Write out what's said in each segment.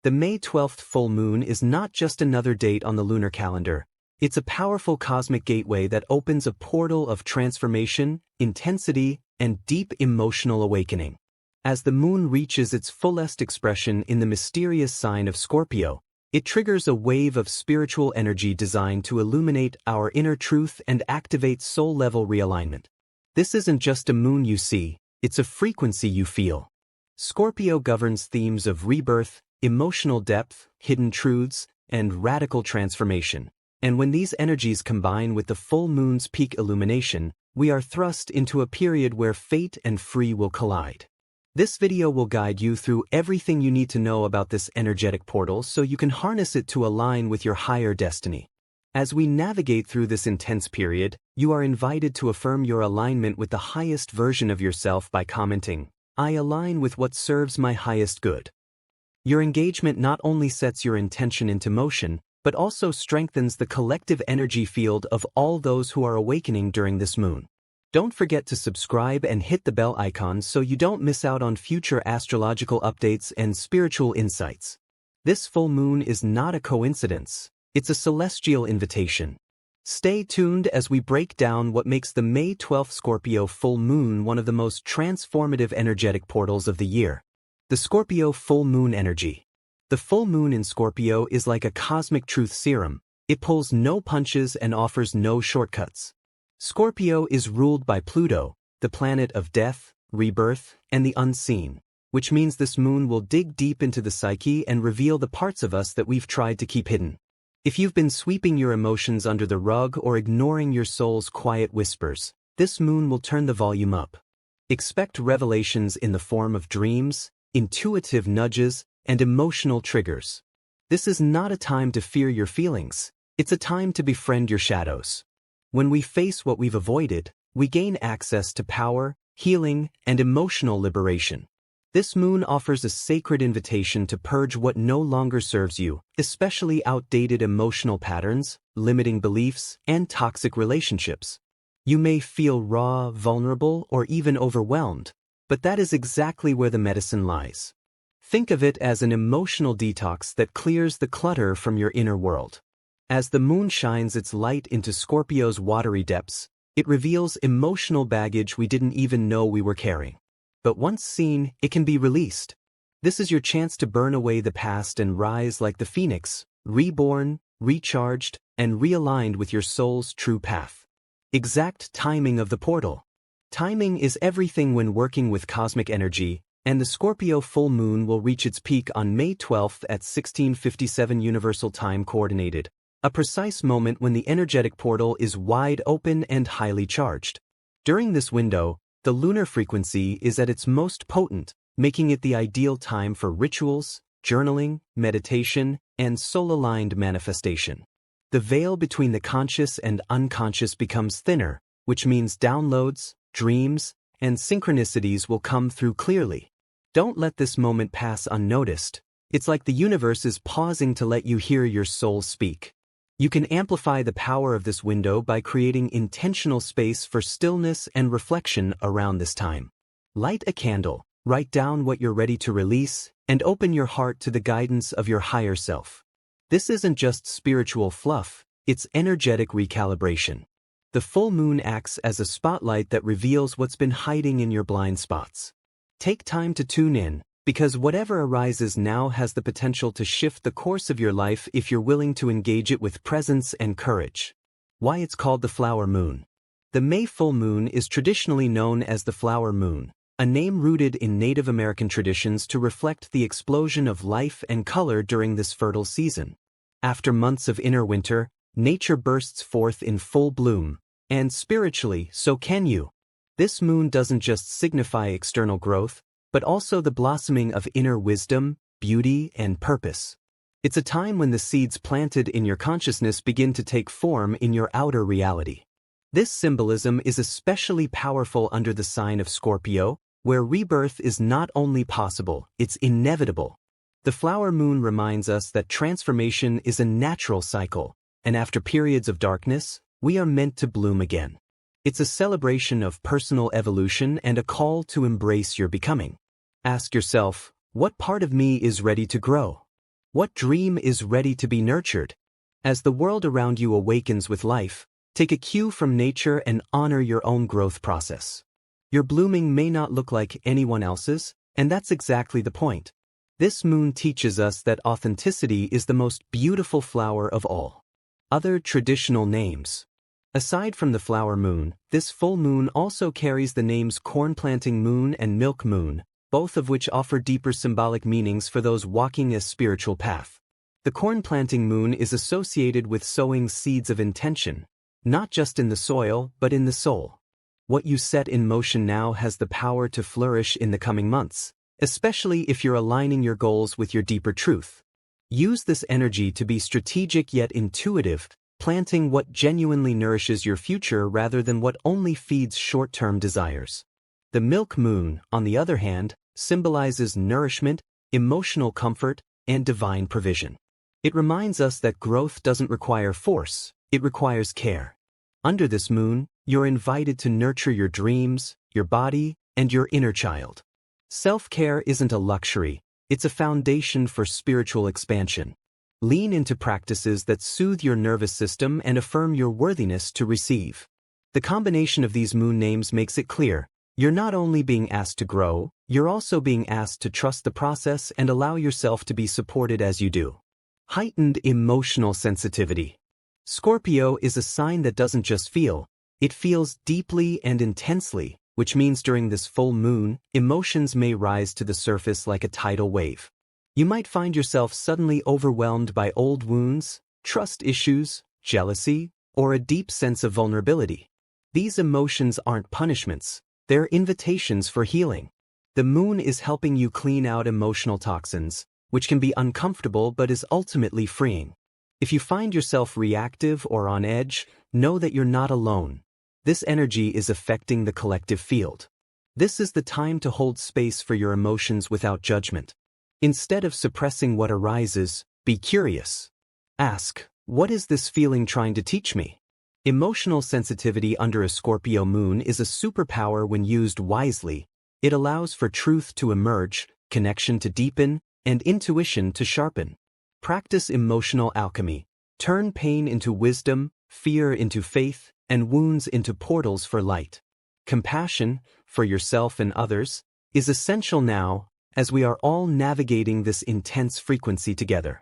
The May 12th full moon is not just another date on the lunar calendar. It's a powerful cosmic gateway that opens a portal of transformation, intensity, and deep emotional awakening. As the moon reaches its fullest expression in the mysterious sign of Scorpio, it triggers a wave of spiritual energy designed to illuminate our inner truth and activate soul-level realignment. This isn't just a moon you see, it's a frequency you feel. Scorpio governs themes of rebirth, emotional depth, hidden truths, and radical transformation. And when these energies combine with the full moon's peak illumination, we are thrust into a period where fate and free will collide. This video will guide you through everything you need to know about this energetic portal so you can harness it to align with your higher destiny. As we navigate through this intense period, you are invited to affirm your alignment with the highest version of yourself by commenting, "I align with what serves my highest good." Your engagement not only sets your intention into motion, but also strengthens the collective energy field of all those who are awakening during this moon. Don't forget to subscribe and hit the bell icon so you don't miss out on future astrological updates and spiritual insights. This full moon is not a coincidence, it's a celestial invitation. Stay tuned as we break down what makes the May 12th Scorpio full moon one of the most transformative energetic portals of the year. The Scorpio full moon energy. The full moon in Scorpio is like a cosmic truth serum. It pulls no punches and offers no shortcuts. Scorpio is ruled by Pluto, the planet of death, rebirth, and the unseen, which means this moon will dig deep into the psyche and reveal the parts of us that we've tried to keep hidden. If you've been sweeping your emotions under the rug or ignoring your soul's quiet whispers, this moon will turn the volume up. Expect revelations in the form of dreams, intuitive nudges, and emotional triggers. This is not a time to fear your feelings, it's a time to befriend your shadows. When we face what we've avoided, we gain access to power, healing, and emotional liberation. This moon offers a sacred invitation to purge what no longer serves you, especially outdated emotional patterns, limiting beliefs, and toxic relationships. You may feel raw, vulnerable, or even overwhelmed, but that is exactly where the medicine lies. Think of it as an emotional detox that clears the clutter from your inner world. As the moon shines its light into Scorpio's watery depths, it reveals emotional baggage we didn't even know we were carrying. But once seen, it can be released. This is your chance to burn away the past and rise like the phoenix, reborn, recharged, and realigned with your soul's true path. Exact timing of the portal. Timing is everything when working with cosmic energy, and the Scorpio full moon will reach its peak on May 12th at 16:57 Universal Time Coordinated, a precise moment when the energetic portal is wide open and highly charged. During this window, the lunar frequency is at its most potent, making it the ideal time for rituals, journaling, meditation, and soul-aligned manifestation. The veil between the conscious and unconscious becomes thinner, which means downloads, dreams, and synchronicities will come through clearly. Don't let this moment pass unnoticed. It's like the universe is pausing to let you hear your soul speak. You can amplify the power of this window by creating intentional space for stillness and reflection around this time. Light a candle, write down what you're ready to release, and open your heart to the guidance of your higher self. This isn't just spiritual fluff, it's energetic recalibration. The full moon acts as a spotlight that reveals what's been hiding in your blind spots. Take time to tune in, because whatever arises now has the potential to shift the course of your life if you're willing to engage it with presence and courage. Why it's called the flower moon. The May full moon is traditionally known as the flower moon, a name rooted in Native American traditions to reflect the explosion of life and color during this fertile season. After months of inner winter, nature bursts forth in full bloom. And spiritually, so can you. This moon doesn't just signify external growth, but also the blossoming of inner wisdom, beauty, and purpose. It's a time when the seeds planted in your consciousness begin to take form in your outer reality. This symbolism is especially powerful under the sign of Scorpio, where rebirth is not only possible, it's inevitable. The flower moon reminds us that transformation is a natural cycle, and after periods of darkness, we are meant to bloom again. It's a celebration of personal evolution and a call to embrace your becoming. Ask yourself, what part of me is ready to grow? What dream is ready to be nurtured? As the world around you awakens with life, take a cue from nature and honor your own growth process. Your blooming may not look like anyone else's, and that's exactly the point. This moon teaches us that authenticity is the most beautiful flower of all. Other traditional names. Aside from the flower moon, this full moon also carries the names corn planting moon and milk moon, both of which offer deeper symbolic meanings for those walking a spiritual path. The corn planting moon is associated with sowing seeds of intention, not just in the soil, but in the soul. What you set in motion now has the power to flourish in the coming months, especially if you're aligning your goals with your deeper truth. Use this energy to be strategic yet intuitive, planting what genuinely nourishes your future rather than what only feeds short-term desires. The milk moon, on the other hand, symbolizes nourishment, emotional comfort, and divine provision. It reminds us that growth doesn't require force, it requires care. Under this moon, you're invited to nurture your dreams, your body, and your inner child. Self-care isn't a luxury, it's a foundation for spiritual expansion. Lean into practices that soothe your nervous system and affirm your worthiness to receive. The combination of these moon names makes it clear, you're not only being asked to grow, you're also being asked to trust the process and allow yourself to be supported as you do. Heightened emotional sensitivity. Scorpio is a sign that doesn't just feel, it feels deeply and intensely, which means during this full moon, emotions may rise to the surface like a tidal wave. You might find yourself suddenly overwhelmed by old wounds, trust issues, jealousy, or a deep sense of vulnerability. These emotions aren't punishments, they're invitations for healing. The moon is helping you clean out emotional toxins, which can be uncomfortable but is ultimately freeing. If you find yourself reactive or on edge, know that you're not alone. This energy is affecting the collective field. This is the time to hold space for your emotions without judgment. Instead of suppressing what arises, be curious. Ask, what is this feeling trying to teach me? Emotional sensitivity under a Scorpio moon is a superpower when used wisely. It allows for truth to emerge, connection to deepen, and intuition to sharpen. Practice emotional alchemy. Turn pain into wisdom, fear into faith, and wounds into portals for light. Compassion, for yourself and others, is essential now, as we are all navigating this intense frequency together.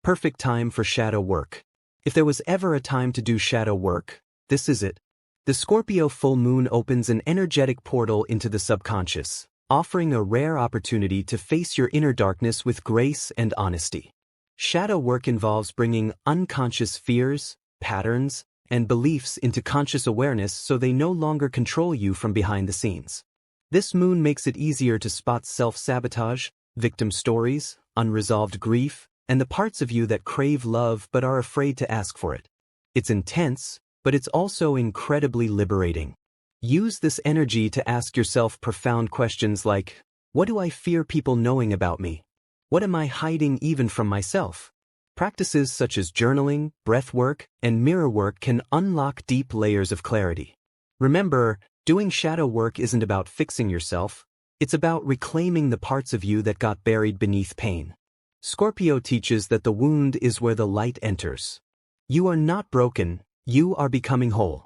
Perfect time for shadow work. If there was ever a time to do shadow work, this is it. The Scorpio full moon opens an energetic portal into the subconscious, offering a rare opportunity to face your inner darkness with grace and honesty. Shadow work involves bringing unconscious fears, patterns, and beliefs into conscious awareness so they no longer control you from behind the scenes. This moon makes it easier to spot self-sabotage, victim stories, unresolved grief, and the parts of you that crave love but are afraid to ask for it. It's intense, but it's also incredibly liberating. Use this energy to ask yourself profound questions like, what do I fear people knowing about me? What am I hiding even from myself? Practices such as journaling, breath work, and mirror work can unlock deep layers of clarity. Remember, doing shadow work isn't about fixing yourself, it's about reclaiming the parts of you that got buried beneath pain. Scorpio teaches that the wound is where the light enters. You are not broken, you are becoming whole.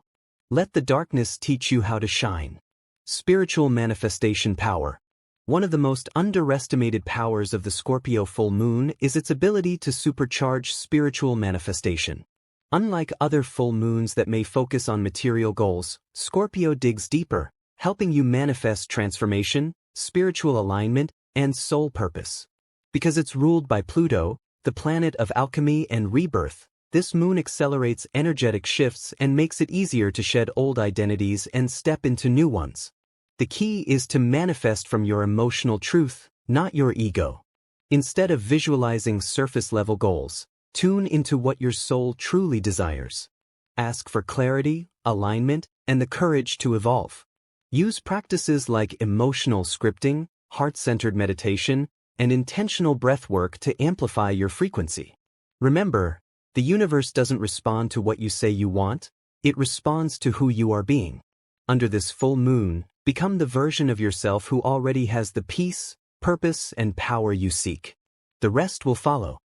Let the darkness teach you how to shine. Spiritual manifestation power. One of the most underestimated powers of the Scorpio full moon is its ability to supercharge spiritual manifestation. Unlike other full moons that may focus on material goals, Scorpio digs deeper, helping you manifest transformation, spiritual alignment, and soul purpose. Because it's ruled by Pluto, the planet of alchemy and rebirth, this moon accelerates energetic shifts and makes it easier to shed old identities and step into new ones. The key is to manifest from your emotional truth, not your ego. Instead of visualizing surface-level goals, tune into what your soul truly desires. Ask for clarity, alignment, and the courage to evolve. Use practices like emotional scripting, heart-centered meditation, and intentional breath work to amplify your frequency. Remember, the universe doesn't respond to what you say you want, it responds to who you are being. Under this full moon, become the version of yourself who already has the peace, purpose, and power you seek. The rest will follow.